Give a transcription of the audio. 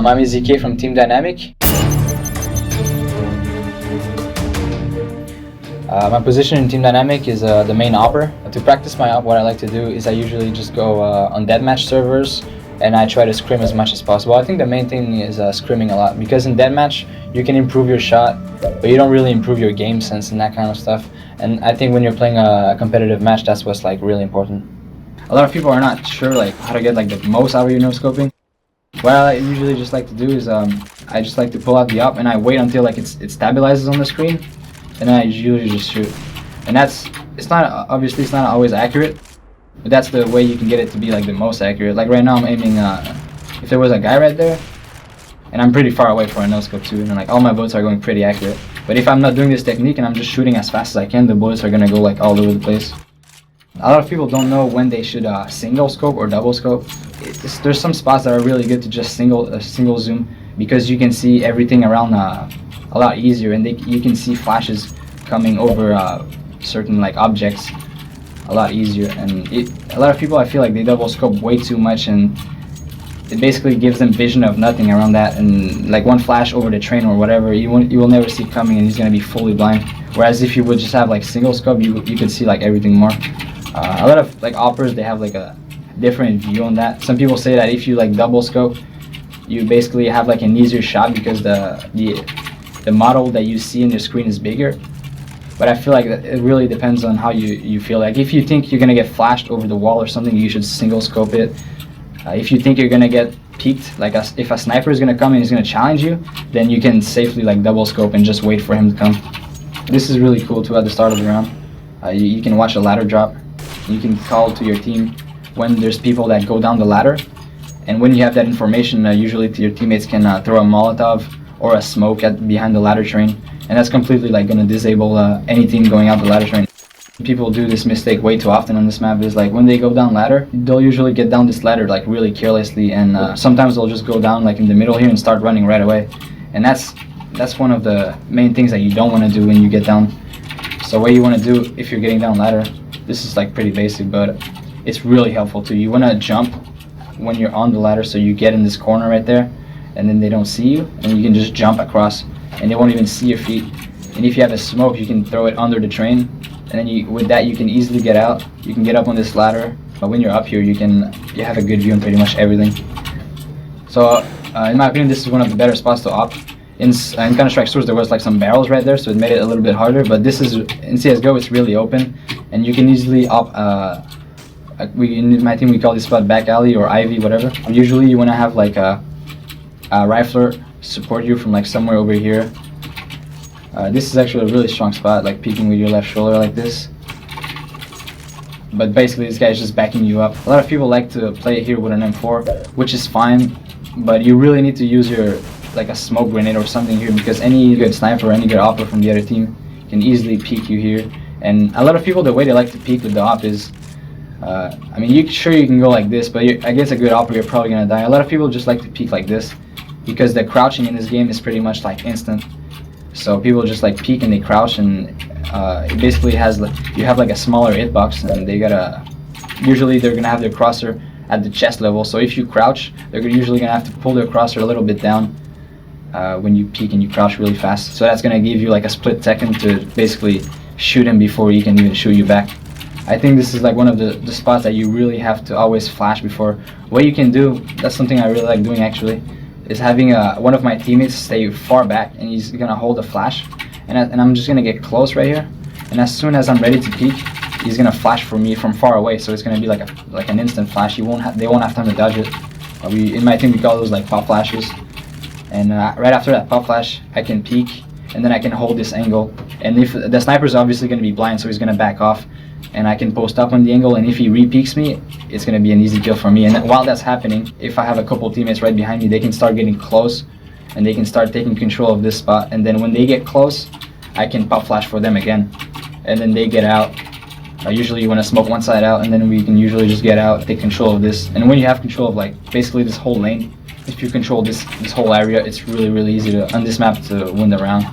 I'm AZK from Team Dynamic. My position in Team Dynamic is the main opper. To practice my op, what I like to do is I usually just go on deathmatch servers and I try to scrim as much as possible. I think the main thing is scrimming a lot, because in deathmatch you can improve your shot, but you don't really improve your game sense and that kind of stuff. And I think when you're playing a competitive match, that's what's like really important. A lot of people are not sure like how to get like the most out of your no scoping. What I usually just like to do is I just like to pull out the op and I wait until like it stabilizes on the screen, and then I usually just shoot. And it's not always accurate, but that's the way you can get it to be like the most accurate. Like right now I'm aiming, if there was a guy right there, and I'm pretty far away for a no scope too, and then like all my bullets are going pretty accurate. But if I'm not doing this technique and I'm just shooting as fast as I can, the bullets are gonna go like all over the place. A lot of people don't know when they should single scope or double scope. There's some spots that are really good to just single zoom, because you can see everything around a lot easier, and you can see flashes coming over certain like objects a lot easier. And a lot of people, I feel like they double scope way too much, and it basically gives them vision of nothing around that, and like one flash over the train or whatever, you will never see coming, and he's gonna be fully blind. Whereas if you would just have like single scope, you could see like everything more. A lot of like operas, they have like a different view on that. Some people say that if you like double scope, you basically have like an easier shot because the model that you see in your screen is bigger. But I feel like it really depends on how you feel. Like if you think you're gonna get flashed over the wall or something, you should single scope it. If you think you're gonna get peeked, like if a sniper is gonna come and he's gonna challenge you, then you can safely like double scope and just wait for him to come. This is really cool too at the start of the round. You can watch a ladder drop. You can call to your team when there's people that go down the ladder, and when you have that information, usually your teammates can throw a Molotov or a smoke behind the ladder train, and that's completely like gonna disable any team going out the ladder train. People do this mistake way too often on this map, is like when they go down ladder, they'll usually get down this ladder like really carelessly, and sometimes they'll just go down like in the middle here and start running right away. And that's one of the main things that you don't want to do when you get down. So what you want to do if you're getting down ladder, this is like pretty basic, but it's really helpful too. You want to jump when you're on the ladder, so you get in this corner right there, and then they don't see you, and you can just jump across and they won't even see your feet. And if you have a smoke, you can throw it under the train, and then with that you can easily get out. You can get up on this ladder, but when you're up here you have a good view on pretty much everything. So in my opinion, this is one of the better spots to op. In Counter-Strike Source there was like some barrels right there, so it made it a little bit harder, but this is in CSGO, it's really open, and you can easily op. In my team we call this spot back alley or Ivy, whatever. Usually you want to have like a rifler support you from like somewhere over here. This is actually a really strong spot, like peeking with your left shoulder like this. But basically this guy is just backing you up. A lot of people like to play here with an M4, which is fine, but you really need to use your like a smoke grenade or something here, because any good sniper or any good opper from the other team can easily peek you here. And a lot of people, the way they like to peek with the op is, I mean, you can go like this, but against a good opper you're probably gonna die. A lot of people just like to peek like this, because the crouching in this game is pretty much like instant. So people just like peek and they crouch, and it basically has like, you have like a smaller hitbox, and usually they're gonna have their crosshair at the chest level. So if you crouch, they're usually gonna have to pull their crosshair a little bit down when you peek and you crouch really fast. So that's gonna give you like a split second to basically shoot him before he can even shoot you back. I think this is like one of the spots that you really have to always flash before. What you can do, that's something I really like doing actually, is having one of my teammates stay far back, and he's gonna hold a flash, and I'm just gonna get close right here, and as soon as I'm ready to peek, he's gonna flash for me from far away. So it's gonna be like an instant flash. They won't have time to dodge it. In my team we call those like pop flashes. And right after that pop flash, I can peek, and then I can hold this angle. And if the sniper is obviously gonna be blind, so he's gonna back off, and I can post up on the angle, and if he re-peeks me, it's going to be an easy kill for me. And while that's happening, if I have a couple teammates right behind me, they can start getting close, and they can start taking control of this spot. And then when they get close, I can pop flash for them again, and then they get out. Usually you want to smoke one side out, and then we can usually just get out, take control of this. And when you have control of like basically this whole lane, if you control this whole area, it's really easy to on this map to win the round.